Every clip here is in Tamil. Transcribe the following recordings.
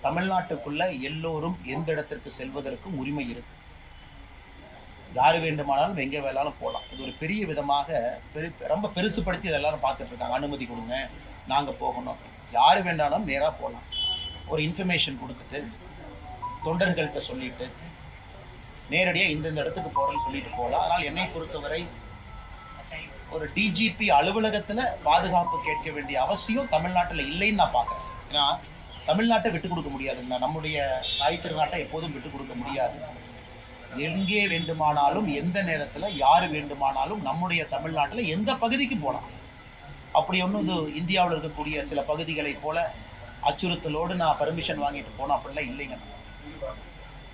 தமிழ்நாட்டுக்குள்ள எல்லோரும் எந்த இடத்திற்கு செல்வதற்கும் உரிமை இருக்கு. யார் வேண்டுமானாலும் எங்கே வேணாலும் போகலாம். இது ஒரு பெரிய விதமாக ரொம்ப பெருசுப்படுத்தி இதெல்லாரும் பார்த்துட்டு இருக்காங்க. அனுமதி கொடுங்க, நாங்கள் போகணும். யார் வேண்டாலும் நேராக போகலாம். ஒரு இன்ஃபர்மேஷன் கொடுத்துட்டு தொண்டர்கள்ட்ட சொல்லிட்டு நேரடியாக இந்தந்த இடத்துக்கு போகிறேன்னு சொல்லிட்டு போகலாம். அதனால் என்னை பொறுத்தவரை ஒரு டிஜிபி அலுவலகத்தில் பாதுகாப்பு கேட்க வேண்டிய அவசியம் தமிழ்நாட்டில் இல்லைன்னு நான் பார்க்குறேன். ஏன்னா தமிழ்நாட்டை விட்டு கொடுக்க முடியாதுங்க. நம்முடைய தாய் திருநாட்டை எப்போதும் விட்டு கொடுக்க முடியாது. எங்கே வேண்டுமானாலும் எந்த நேரத்தில் யார் வேண்டுமானாலும் நம்முடைய தமிழ்நாட்டில் எந்த பகுதிக்கு போகலாம். அப்படி ஒன்றும் இது இந்தியாவில் இருக்கக்கூடிய சில பகுதிகளை போல அச்சுறுத்தலோடு நான் பர்மிஷன் வாங்கிட்டு போனோம் அப்படிலாம் இல்லைங்க.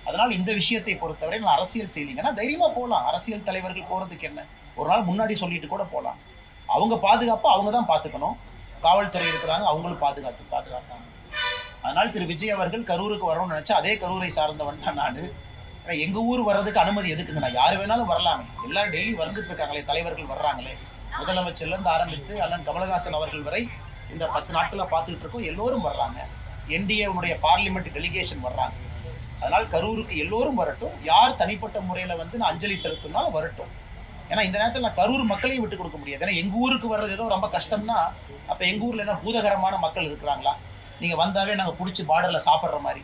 அதனால் இந்த விஷயத்தை பொறுத்தவரை நான் அரசியல் செய்யலைங்கன்னா தைரியமாக போகலாம். அரசியல் தலைவர்கள் போகிறதுக்கு என்ன, ஒரு நாள் முன்னாடி சொல்லிட்டு கூட போகலாம். அவங்க பாதுகாப்பு அவங்க தான் பார்த்துக்கணும். காவல்துறை இருக்கிறாங்க, அவங்களும் பாதுகாப்பாங்க. அதனால் திரு விஜய் அவர்கள் கரூருக்கு வரணும்னு நினச்சா அதே கரூரை சார்ந்தவன் தான் நான். எங்கள் ஊர் வர்றதுக்கு அனுமதி எதுக்குங்க? நான் யார் வேணாலும் வரலாமே. எல்லாரும் டெய்லி வந்துட்டு இருக்காங்களே, தலைவர்கள் வர்றாங்களே. முதலமைச்சர்லேருந்து ஆரம்பித்து அண்ணன் கமலஹாசன் அவர்கள் வரை இந்த 10 நாட்களில் பார்த்துக்கிட்டு இருக்கோம். எல்லோரும் வர்றாங்க. என்டிஏவுடைய பார்லிமெண்ட் டெலிகேஷன் வர்றாங்க. அதனால் கரூருக்கு எல்லோரும் வரட்டும். யார் தனிப்பட்ட முறையில் நான் அஞ்சலி செலுத்தினாலும் வரட்டும். ஏன்னா இந்த நேரத்தில் நான் கரூர் மக்களையும் விட்டு கொடுக்க முடியாது. ஏன்னா எங்கள் ஊருக்கு வர்றது ஏதோ ரொம்ப கஷ்டம்னா அப்போ எங்கள் ஊரில் என்ன பூதகரமான மக்கள் இருக்கிறாங்களா? நீங்கள் வந்தாவே நாங்கள் பிடிச்சி பார்டரில் சாப்பிட்ற மாதிரி.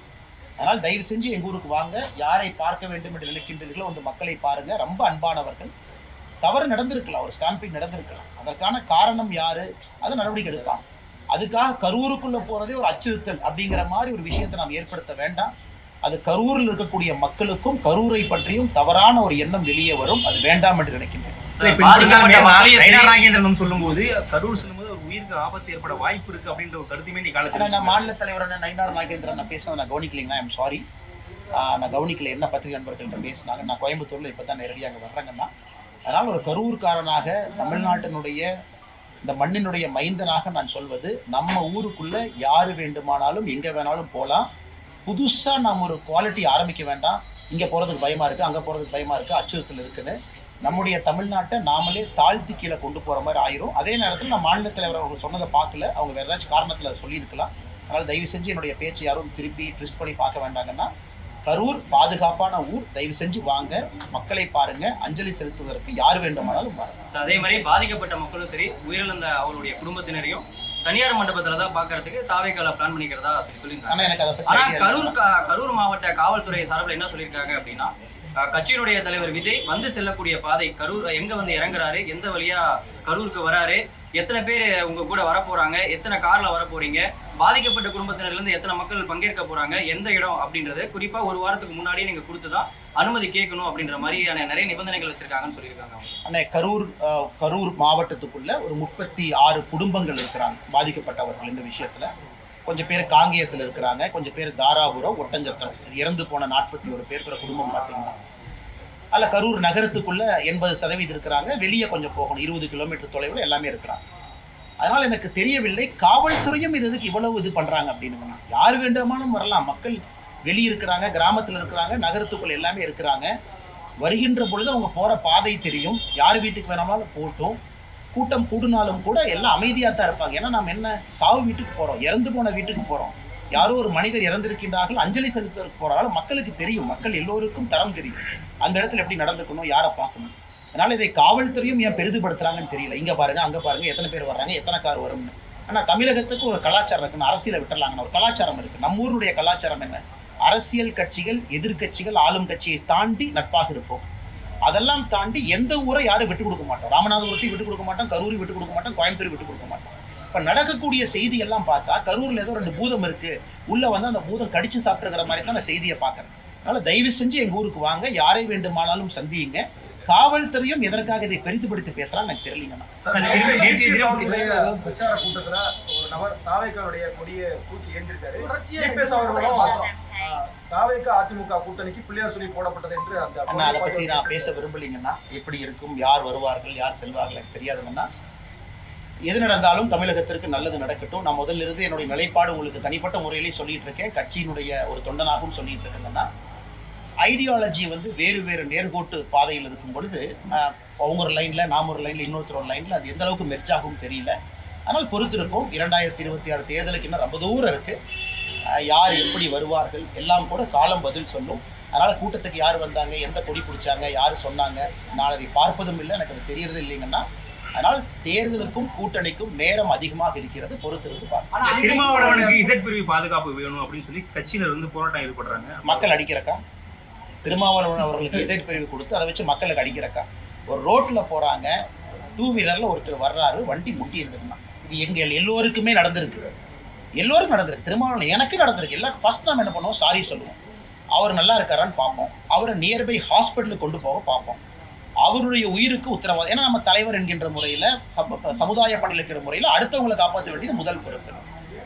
அதனால் தயவு செஞ்சு எங்கள் ஊருக்கு வாங்க. யாரை பார்க்க வேண்டும் என்று நினைக்கின்றீர்களோ அந்த மக்களை பாருங்கள். ரொம்ப அன்பானவர்கள். தவறு நடந்திருக்கலாம், ஒரு ஸ்டாம்பிங் நடந்திருக்கலாம். அதற்கான காரணம் யார், அதை நடவடிக்கை எடுப்பாங்க. அதுக்காக கரூருக்குள்ளே போகிறதே ஒரு அச்சுறுத்தல் அப்படிங்கிற மாதிரி ஒரு விஷயத்தை நாம் ஏற்படுத்த வேண்டாம். அது கரூரில் இருக்கக்கூடிய மக்களுக்கும் கரூரை பற்றியும் தவறான ஒரு எண்ணம் வெளியே வரும். அது வேண்டாம் என்று நினைக்கின்றேன். சொல்லும்போது கரூர் சொல்லும்போது ஒரு உயிருக்கு ஆபத்து ஏற்பட வாய்ப்பு இருக்கு அப்படின்ற ஒரு கருத்துமே நீ காலத்தில் நான் மாநில தலைவரான நயினார் நாகேந்திரன் நான் பேசினதை நான் கவனிக்கலைங்கன்னா ஐம் சாரி. நான் கவனிக்கல. என்ன பத்திரிகை நண்பர்கள்ட்ட பேசினாங்க. நான் கோயம்புத்தூரில் இப்போ தான் நேரடியாக அங்கே வர்றேங்கன்னா. அதனால் ஒரு கரூர்காரனாக தமிழ்நாட்டினுடைய இந்த மண்ணினுடைய மைந்தனாக நான் சொல்வது, நம்ம ஊருக்குள்ளே யார் வேண்டுமானாலும் எங்கே வேணாலும் போகலாம். புதுசாக நாம் ஒரு குவாலிட்டி ஆரம்பிக்க வேண்டாம். இங்கே போகிறதுக்கு பயமாக இருக்குது, அங்கே போகிறதுக்கு பயமாக இருக்குது, அச்சுறுத்தல் இருக்குன்னு நம்முடைய தமிழ்நாட்டை நாமளே தாழ்த்தி கீழே கொண்டு போகிற மாதிரி ஆயிரும். அதே நேரத்தில் நான் மாநில தலைவர் அவங்க சொன்னதை பார்க்கல, அவங்க வேறு ஏதாச்சும் காரணத்தில் அதை சொல்லியிருக்கலாம். அதனால் தயவு செஞ்சு என்னுடைய பேச்சு யாரும் திருப்பி ட்விஸ்ட் பண்ணி பார்க்க வேண்டாங்கன்னா, கரூர் பாதுகாப்பான ஊர். தயவு செஞ்சு வாங்க, மக்களை பாருங்க. அஞ்சலி செலுத்துவதற்கு யார் வேண்டுமானாலும் பாருங்க. அதே மாதிரி பாதிக்கப்பட்ட மக்களும் சரி, உயிரிழந்த அவருடைய குடும்பத்தினரையும் தனியார் மண்டபத்துல தான் பாக்குறதுக்கு தாவேக்கால பிளான் பண்ணிக்கிறதா சொல்லியிருக்காங்க. கரூர் மாவட்ட காவல்துறை சார்பில் என்ன சொல்லியிருக்காங்க அப்படின்னா, கட்சியினுடைய தலைவர் விஜய் வந்து செல்லக்கூடிய பாதை கரூர் எங்க வந்து இறங்குறாரு, எந்த வழியா கரூருக்கு வராரு, எத்தனை பேர் உங்க கூட வர போறாங்க, எத்தனை கார்ல வர போறீங்க, பாதிக்கப்பட்ட குடும்பத்தினர்லேருந்து எத்தனை மக்கள் பங்கேற்க போறாங்க, எந்த இடம் அப்படின்றது குறிப்பா ஒரு வாரத்துக்கு முன்னாடியே நீங்க கொடுத்துதான் அனுமதி கேட்கணும் அப்படின்ற மாதிரியான நிறைய நிபந்தனைகள் வச்சிருக்காங்கன்னு சொல்லியிருக்காங்க. அண்ணே, கரூர் மாவட்டத்துக்குள்ள ஒரு 36 குடும்பங்கள் இருக்கிறாங்க பாதிக்கப்பட்டவர்கள். இந்த விஷயத்துல கொஞ்சம் பேர் காங்கேயத்தில் இருக்கிறாங்க, கொஞ்சம் பேர் தாராபுரம், ஒட்டஞ்சத்திரம். இறந்து போன 41 பேர் குடும்பம் பார்த்தீங்கன்னா. அதில் கரூர் நகரத்துக்குள்ள 80% இருக்கிறாங்க. வெளியே கொஞ்சம் போகணும், 20 கிலோமீட்டர் தொலைவில் எல்லாமே இருக்கிறாங்க. அதனால் எனக்கு தெரியவில்லை காவல்துறையும் இதுக்கு இவ்வளவு இது பண்ணுறாங்க அப்படின்னு. யார் வேண்டுமானும் வரலாம். மக்கள் வெளியே இருக்கிறாங்க, கிராமத்தில் இருக்கிறாங்க, நகரத்துக்குள்ள எல்லாமே இருக்கிறாங்க. வருகின்ற பொழுது அவங்க போகிற பாதை தெரியும். யார் வீட்டுக்கு வேணாலும் போட்டும். கூட்டம் கூடுனாலும் கூட எல்லாம் அமைதியாக தான் இருப்பாங்க. ஏன்னா நம்ம என்ன சாவு வீட்டுக்கு போகிறோம், இறந்து போன வீட்டுக்கு போகிறோம். யாரோ ஒரு மனிதர் இறந்திருக்கின்றார்கள், அஞ்சலி செலுத்துவதற்கு போகிறாலும் மக்களுக்கு தெரியும். மக்கள் எல்லோருக்கும் தரம் தெரியும். அந்த இடத்துல எப்படி நடந்துக்கணும், யாரை பார்க்கணும். அதனால் இதை காவல்துறையும் ஏன் பெரிதுபடுத்துகிறாங்கன்னு தெரியல. இங்கே பாருங்கள், அங்கே பாருங்கள், எத்தனை பேர் வர்றாங்க, எத்தனை கார் வரும்னு. ஆனால் தமிழகத்துக்கு ஒரு கலாச்சாரம் இருக்குன்னு, அரசியலை விட்டுலாங்கன்னு ஒரு கலாச்சாரம் இருக்குது. நம்ம ஊருடைய கலாச்சாரம் என்ன? அரசியல் கட்சிகள், எதிர்கட்சிகள், ஆளும் கட்சியை தாண்டி நட்பாக இருப்போம். அதெல்லாம் தாண்டி எந்த ஊரை யாரும் விட்டு கொடுக்க மாட்டோம். ராமநாதபுரத்தையும் விட்டு கொடுக்க மாட்டோம், கரூரை விட்டு கொடுக்க மாட்டோம், கோயம்புத்தூரை விட்டு கொடுக்க மாட்டோம். இப்போ நடக்கக்கூடிய செய்தி எல்லாம் பார்த்தா கரூரில் ஏதோ 2 பூதம் இருக்குது, உள்ளே வந்து அந்த பூதம் கடிச்சு சாப்பிட்டுக்கிற மாதிரி தான் நான் செய்தியை பார்க்குறேன். அதனால் தயவு செஞ்சு எங்கள் ஊருக்கு வாங்க, யாரை வேண்டுமானாலும் சந்தியுங்க. காவல்துறையும் எதற்காக இதை பெரிதுபடுத்தி பேசுறான்னு எனக்கு தெரியலங்கண்ணா. பிரச்சார கூட்டத்துல ஒரு நபர் தாவேக்காவுடைய கொடியை தூக்கி ஏந்திருக்காரு. தாவேக்கா அதிமுக கூட்டணிக்கு பிள்ளையார் சொல்லி போடப்பட்டது என்று அதை பத்தி நான் பேச விரும்பலீங்கன்னா. எப்படி இருக்கும், யார் வருவார்கள், யார் செல்வார்கள் எனக்கு தெரியாதுங்கன்னா. எது நடந்தாலும் தமிழகத்திற்கு நல்லது நடக்கட்டும். நான் முதல்ல இருந்து என்னுடைய நிலைப்பாடு உங்களுக்கு தனிப்பட்ட முறையிலேயே சொல்லிட்டு இருக்கேன், கட்சியினுடைய ஒரு தொண்டனாகவும் சொல்லிட்டு இருக்கேங்கன்னா. ஐடியாலஜி வேறு வேறு நேர்கோட்டு பாதையில் இருக்கும் பொழுது அவங்க ஒரு லைனில், நாம் ஒரு லைனில், இன்னொருத்தர் ஒரு லைனில், அது எந்த அளவுக்கு மெர்ஜ் ஆகும் தெரியல. ஆனால் பொறுத்திருப்போம். 2026 தேர்தலுக்கு இன்னும் ரொம்ப தூரம் இருக்குது. யார் எப்படி வருவார்கள் எல்லாம் கூட காலம் பதில் சொல்லும். அதனால் கூட்டத்துக்கு யார் வந்தாங்க, எந்த கொடி பிடிச்சாங்க, யார் சொன்னாங்க, நான் அதை பார்ப்பதும் இல்லை, எனக்கு அது தெரியறது இல்லைங்கன்னா. அதனால் தேர்தலுக்கும் கூட்டணிக்கும் நேரம் அதிகமாக இருக்கிறது, பொறுத்திருந்து பார்க்கலாம். திருமாவளவனுக்கு இசட் பிரிவு பாதுகாப்பு வேணும் அப்படின்னு சொல்லி கட்சியினர் வந்து போராட்டம் ஈடுபடுறாங்க. மக்கள் அடிக்கிறக்கா? திருமாவளவன் அவர்களுக்கு இசட் பிரிவு கொடுத்து அதை வச்சு மக்களுக்கு அடிக்கிறக்கா? ஒரு ரோட்டில் போகிறாங்க, 2 வீலரில் ஒருத்தர் வர்றாரு, வண்டி முட்டி இருந்துருந்தான். இது எங்கள் எல்லோருக்குமே நடந்திருக்கு, எல்லோருக்கும் நடந்திருக்கு. திருமாவளவன் எனக்கு நடந்திருக்கு. எல்லாம் ஃபர்ஸ்ட் நம்ம என்ன பண்ணுவோம், சாரி சொல்லுவோம். அவர் நல்லா இருக்காரான்னு பார்ப்போம், அவரை நியர்பை ஹாஸ்பிட்டலுக்கு கொண்டு போக பார்ப்போம். அவருடைய உயிருக்கு உத்தரவாதம். ஏன்னா நம்ம தலைவர் என்கின்ற முறையில், சமுதாய பணியில் இருக்கிற முறையில் அடுத்தவங்களை காப்பாற்ற வேண்டியது முதல் பொறுப்பு.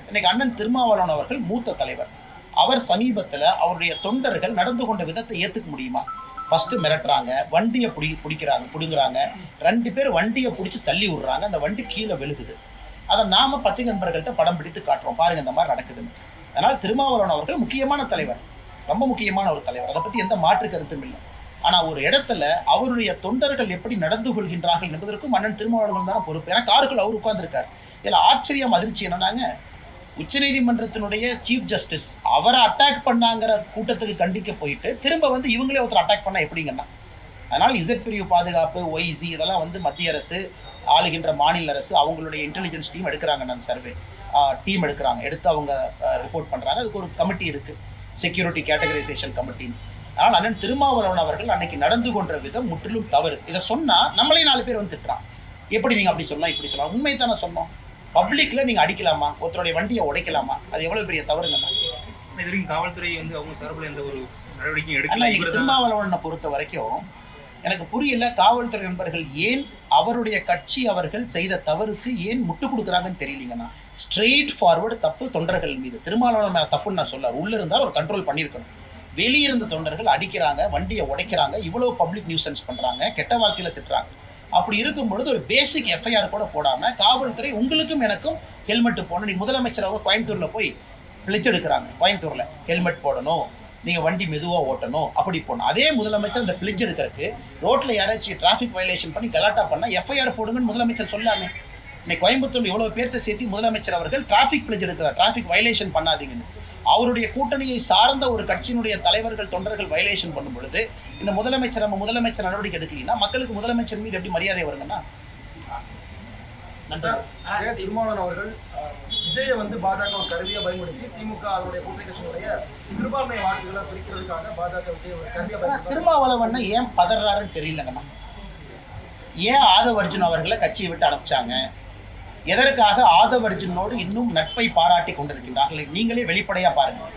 இன்னைக்கு அண்ணன் திருமாவளவன் அவர்கள் மூத்த தலைவர். அவர் சமீபத்தில் அவருடைய தொண்டர்கள் நடந்து கொண்ட விதத்தை ஏற்றுக்க முடியுமா? ஃபஸ்ட்டு மிரட்டுறாங்க, வண்டியை பிடுங்குறாங்க, 2 பேர் வண்டியை பிடிச்சி தள்ளி விடுறாங்க, அந்த வண்டி கீழே விழுகுது. அதை நாம பத்திரிகை நண்பர்கள்ட்ட படம் பிடித்து காட்டுறோம், பாருங்க இந்த மாதிரி நடக்குதுன்னு. அதனால் திருமாவளவன் அவர்கள் முக்கியமான தலைவர், ரொம்ப முக்கியமான ஒரு தலைவர், அதை பற்றி எந்த மாற்று கருத்தும் இல்லை. ஆனால் ஒரு இடத்துல அவருடைய தொண்டர்கள் எப்படி நடந்து கொள்கின்றார்கள் என்பதற்கும் அண்ணன் திருமாவளவன் தானே பொறுப்பு. ஏன்னா காருக்குள் அவர் உட்கார்ந்துருக்கார். இதில் ஆச்சரியம் அதிர்ச்சி என்னன்னாங்க, உச்சநீதிமன்றத்தினுடைய சீஃப் ஜஸ்டிஸ் அவரை அட்டாக் பண்ணாங்கிற கூட்டத்துக்கு கண்டிக்க போயிட்டு திரும்ப வந்து இவங்களே ஒருத்தர் அட்டாக் பண்ணால் எப்படிங்கன்னா. அதனால் இசட் பிரிவு பாதுகாப்பு, ஒய்சி இதெல்லாம் வந்து மத்திய அரசு, ஆளுகின்ற மாநில அரசு அவங்களுடைய இன்டெலிஜென்ஸ் டீம் எடுக்கிறாங்க, அந்த சர்வே டீம் எடுத்து அவங்க ரிப்போர்ட் பண்ணுறாங்க. அதுக்கு ஒரு கமிட்டி இருக்குது, செக்யூரிட்டி கேட்டகரைசேஷன் கமிட்டின்னு. ஆனால் அண்ணன் திருமாவளவன் அவர்கள் அன்னைக்கு நடந்து கொண்ட விதம் முற்றிலும் தவறு. இதை சொன்னால் நம்மளே 4 பேர் வந்து திட்டுறான், எப்படி நீங்கள் அப்படி சொல்லலாம் இப்படி சொல்லலாம். உண்மை தானே சொன்னோம். பப்ளிக்கில் நீங்கள் அடிக்கலாமா, ஒருத்தருடைய வண்டியை உடைக்கலாமா? அது எவ்வளோ பெரிய தவறுங்கண்ணா. இது வரைக்கும் காவல்துறை வந்து அவங்க சார்பில் எந்த ஒரு நடவடிக்கையும் எடுக்கல. ஆனால் இன்னைக்கு திருமாவளவனை பொறுத்த வரைக்கும் எனக்கு புரியல, காவல்துறை நண்பர்கள் ஏன் அவருடைய கட்சி அவர்கள் செய்த தவறுக்கு ஏன் முட்டு கொடுக்குறாங்கன்னு தெரியலீங்கண்ணா. ஸ்ட்ரெயிட் ஃபார்வர்டு தப்பு தொண்டர்கள் மீது. திருமாவளவன் மேலே தப்புன்னு நான் சொல்ல, உள்ளே இருந்தால் ஒரு கண்ட்ரோல் பண்ணியிருக்கணும். வெளியிருந்த தொண்டர்கள் அடிக்கிறாங்க, வண்டியை உடைக்கிறாங்க, இவ்வளோ பப்ளிக் நியூசன்ஸ் பண்ணுறாங்க, கெட்ட வார்த்தையில் திட்டுறாங்க. அப்படி இருக்கும் பொழுது ஒரு பேசிக் எஃப்ஐஆர் கூட போடாமல் காவல்துறை உங்களுக்கும் எனக்கும் ஹெல்மெட் போடணும். நீங்கள் முதலமைச்சர் அவங்க கோயம்புத்தூரில் போய் பிளெட்ஜ் எடுக்கிறாங்க, கோயம்புத்தூரில் ஹெல்மெட் போடணும், நீங்கள் வண்டி மெதுவாக ஓட்டணும், அப்படி போடணும். அதே முதலமைச்சர் இந்த பிளெட்ஜ் எடுக்கிறதுக்கு ரோட்டில் யாராச்சும் டிராஃபிக் வயலேஷன் பண்ணி கலாட்டா பண்ணால் எஃப்ஐஆர் போடுங்கன்னு முதலமைச்சர் சொல்லாமே. இன்னைக்கு கோயம்புத்தூர் எவ்வளோ பேர்த்தை சேர்த்து முதலமைச்சர் அவர்கள் டிராஃபிக் பிளெட்ஜ் எடுக்கிறார், டிராஃபிக் வயலேஷன் பண்ணாதீங்கன்னு. அவருடைய கூட்டணியை சார்ந்த ஒரு கட்சியினுடைய தலைவர்கள் தொண்டர்கள் வயலேஷன் பண்ணும் பொழுது இந்த முதலமைச்சர் நம்ம முதலமைச்சர் நடவடிக்கை எடுக்கலீங்கன்னா மக்களுக்கு முதலமைச்சர் மீது எப்படி மரியாதை வருங்கன்னா. திருமாவளவன் அவர்கள் விஜயை வந்து பாஜக ஒரு கருவியை பயன்படுத்தி திமுக அதனுடைய கூட்டணி கட்சியினுடைய சிறுபான்மை வாக்குகளை பிரிக்கிறதுக்காக பாஜக விஜய் ஒரு கருவியை திருமாவளவன் ஏன் பதறாருன்னு தெரியலங்கண்ணா. ஏன் ஆதவ் அர்ஜுன் அவர்களை கட்சியை விட்டு அனுப்பிச்சாங்க? எதற்காக ஆதவ் அர்ஜுனோடு இன்னும் நட்பை பாராட்டி கொண்டிருக்கின்றார்கள்? நீங்களே வெளிப்படையா பாருங்க.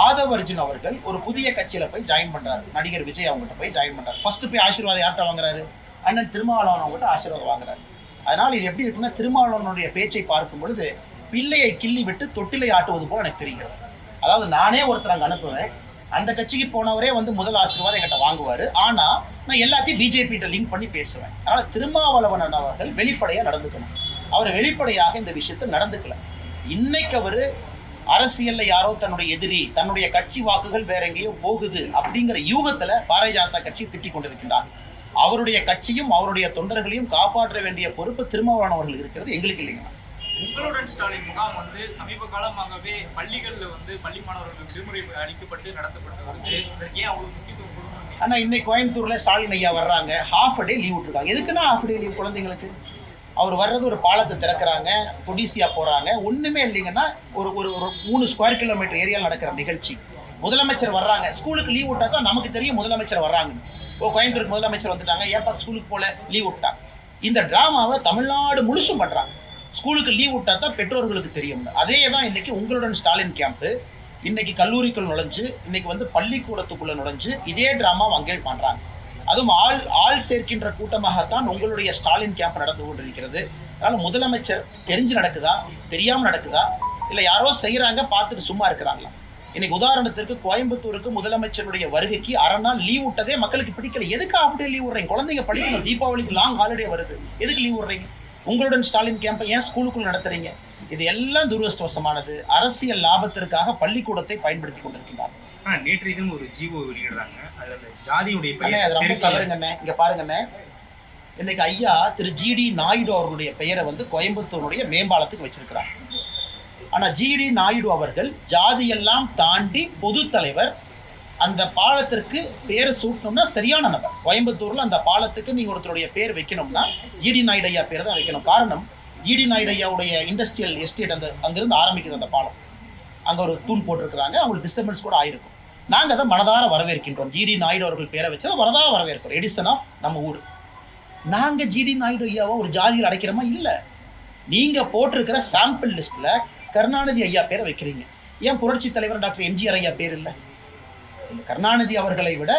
ஆதவ் அர்ஜுன் அவர்கள் ஒரு புதிய கட்சியில போய் ஜாயின் பண்றாரு, நடிகர் விஜய் அவங்ககிட்ட போய் ஜாயின் பண்றாரு. ஃபர்ஸ்ட் போய் ஆசீர்வாதம் யார்கிட்ட வாங்குறாரு? அண்ணன் திருமாவளவன் அவங்ககிட்ட ஆசீர்வாதம் வாங்குறாரு. அதனால் இது எப்படி இருக்குன்னா, திருமாவளவனுடைய பேச்சை பார்க்கும் பொழுது பிள்ளையை கிள்ளி விட்டு தொட்டிலை ஆட்டுவது போல எனக்கு தெரிகிறது. அதாவது நானே ஒருத்தர் அங்கே அனுப்புவேன், அந்த கட்சிக்கு போனவரே வந்து முதல் ஆசீர்வாதம் என்கிட்ட வாங்குவார், ஆனால் நான் எல்லாத்தையும் பிஜேபிகிட்ட லிங்க் பண்ணி பேசுவேன். அதனால் திருமாவளவன் அவர்கள் வெளிப்படையாக நடந்துக்கணும். அவர் வெளிப்படையாக இந்த விஷயத்தை நடந்துக்கல. இன்னைக்கு அவர் அரசியலில் யாரோ தன்னுடைய எதிரி, தன்னுடைய கட்சி வாக்குகள் வேற எங்கேயோ போகுது அப்படிங்கிற யூகத்தில் பாரதிய ஜனதா கட்சி திட்டிக் கொண்டிருக்கின்றார். அவருடைய கட்சியும் அவருடைய தொண்டர்களையும் காப்பாற்ற வேண்டிய பொறுப்பு திருமாவளவன் அவர்கள் இருக்கிறது, எங்களுக்கு இல்லைங்க. உங்களுடன் ஸ்டாலின் முகாம் வந்து சமீப காலமாகவே பள்ளிகளில் வந்து பள்ளி மாணவர்களுக்கு விடுமுறை அளிக்கப்பட்டு நடத்தப்பட்டு வருது. ஏன் அவ்வளவு முக்கியத்துவம் கொடுக்கணும்? ஆனால் இன்னைக்கு கோயம்புத்தூரில் ஸ்டாலின் ஐயா வர்றாங்க, ஹாஃப் டே லீவ் விட்டுருக்காங்க. எதுக்குன்னா ஹாஃப் டே லீவ் குழந்தைங்களுக்கு? அவர் வர்றது ஒரு பாலத்தை திறக்கிறாங்க, கொடிசியா போகிறாங்க, ஒன்றுமே இல்லைங்கன்னா ஒரு ஒரு 3 ஸ்கொயர் கிலோமீட்டர் ஏரியாவில் நடக்கிற நிகழ்ச்சி. முதலமைச்சர் வர்றாங்க, ஸ்கூலுக்கு லீவ் விட்டா தான் நமக்கு தெரியும் முதலமைச்சர் வர்றாங்க. கோயம்புத்தூருக்கு முதலமைச்சர் வந்துட்டாங்க, ஏப்பா ஸ்கூலுக்கு போல லீவ் விட்டா. இந்த டிராமாவை தமிழ்நாடு முழுசும் பண்ணுறாங்க. ஸ்கூலுக்கு லீவ் விட்டா தான் பெற்றோர்களுக்கு தெரியும். அதே தான் இன்னைக்கு உங்களுடன் ஸ்டாலின் கேம்ப்பு இன்னைக்கு கல்லூரிக்குள் நுழைஞ்சு, இன்னைக்கு வந்து பள்ளிக்கூடத்துக்குள்ள நுழைஞ்சு இதே டிராமா அங்கே பண்ணுறாங்க. அதுவும் ஆள் சேர்க்கின்ற கூட்டமாகத்தான் உங்களுடைய ஸ்டாலின் கேம்ப் நடந்து கொண்டிருக்கிறது. அதனால் முதலமைச்சர் தெரிஞ்சு நடக்குதா, தெரியாமல் நடக்குதா, இல்லை யாரோ செய்கிறாங்க பார்த்துட்டு சும்மா இருக்கிறாங்களா? இன்னைக்கு உதாரணத்திற்கு கோயம்புத்தூருக்கு முதலமைச்சருடைய வருகைக்கு 1/2 நாள் லீவ் விட்டதே மக்களுக்கு பிடிக்கல. எதுக்கு அப்படியே லீவ் விடுறீங்க? குழந்தைங்க படிக்கணும், தீபாவளிக்கு லாங் ஹாலிடே வருது, எதுக்கு லீவ் விடுறீங்க? உங்களுடன் ஸ்டாலின் கேம்பை ஏன் ஸ்கூலுக்குள் நடத்துறீங்க? இது எல்லாம் துரதிர்ஷ்டவசமானது. அரசியல் லாபத்திற்காக பள்ளிக்கூடத்தை பயன்படுத்தி கொண்டிருக்கிறார். நேற்று இதுவும் ஒரு ஜீவோ வெளியிடுறாங்க, அதில் ஜாதியுடைய அது ரொம்ப தவறுங்கண்ணே. இங்க பாருங்கண்ணே, இன்னைக்கு ஐயா திரு GD நாயுடு அவர்களுடைய பெயரை வந்து கோயம்புத்தூருடைய மேம்பாலத்துக்கு வச்சிருக்கிறாங்க. ஆனால் ஜிடி நாயுடு அவர்கள் ஜாதியெல்லாம் தாண்டி பொது தலைவர், அந்த பாலத்திற்கு பேர் சூட்டணும்னா சரியான நபர். கோயம்புத்தூரில் அந்த பாலத்துக்கு நீங்கள் ஒருத்தருடைய பேர் வைக்கணும்னா ஜிடி நாயுடு ஐயா பேர் தான் வைக்கணும். காரணம், ஜிடி நாயுடு ஐயாவுடைய இண்டஸ்ட்ரியல் எஸ்டேட் அங்கிருந்து ஆரம்பிக்குது அந்த பாலம். அங்கே ஒரு தூண் போட்டிருக்கிறாங்க, அவங்களுக்கு டிஸ்டர்பன்ஸ் கூட ஆயிருக்கும். நாங்கள் அதை மனதார வரவேற்கின்றோம். ஜிடி நாயுடு அவர்கள் பேரை வச்சு அதை மனதார வரவேற்கிறோம். எடிசன் ஆஃப் நம்ம ஊர். நாங்கள் ஜிடி நாயுடு ஐயாவை ஒரு ஜாதியில் அடைக்கிறோமா? இல்லை. நீங்கள் போட்டிருக்கிற சாம்பிள் லிஸ்ட்டில் கருணாநிதி ஐயா பேரை வைக்கிறீங்க. ஏன் புரட்சி தலைவர் டாக்டர் எம்ஜிஆர் ஐயா பேர் இல்லை? கருணாநிதி அவர்களை விட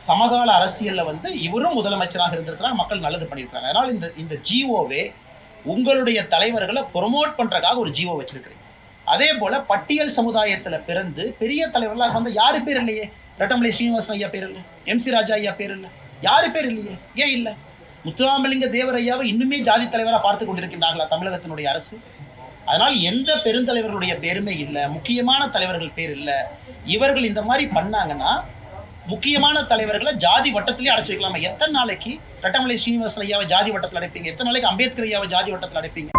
சமகால அரசியலில் இவரும் முதலமைச்சராக இருந்திருக்கிறாங்க, மக்கள் நல்லது பண்ணியிருக்காங்க. அதனால் இந்த ஜிஓவே உங்களுடைய தலைவர்களை ப்ரொமோட் பண்ணுறதுக்காக ஒரு ஜிஓ வச்சிருக்கிறீங்க. அதே போல் பட்டியல் சமுதாயத்தில் பிறந்து பெரிய தலைவர்களாக யாரு பேர் இல்லையே? ரெட்டமலை ஸ்ரீனிவாசன் ஐயா பேர் இல்லை, எம்சி ராஜா ஐயா பேர் இல்லை, யாரு பேர் இல்லையே? ஏன் இல்லை? முத்துராமலிங்க தேவர் ஐயாவை இன்னுமே ஜாதி தலைவராக பார்த்து கொண்டிருக்கின்றார்களா தமிழகத்தினுடைய அரசு? அதனால் எந்த பெருந்தலைவர்களுடைய பேருமே இல்லை, முக்கியமான தலைவர்கள் பேர் இல்லை. இவர்கள் இந்த மாதிரி பண்ணாங்கன்னா முக்கியமான தலைவர்களை ஜாதி வட்டத்திலே அடைச்சு வைக்கலாமா? எத்தனை நாளைக்கு ரெட்டமலை ஸ்ரீனிவாசன் ஐயாவை ஜாதி வட்டத்தில் அடைப்பீங்க? எத்தனை நாளைக்கு அம்பேத்கர் ஐயாவை ஜாதி வட்டத்தில் அடைப்பீங்க?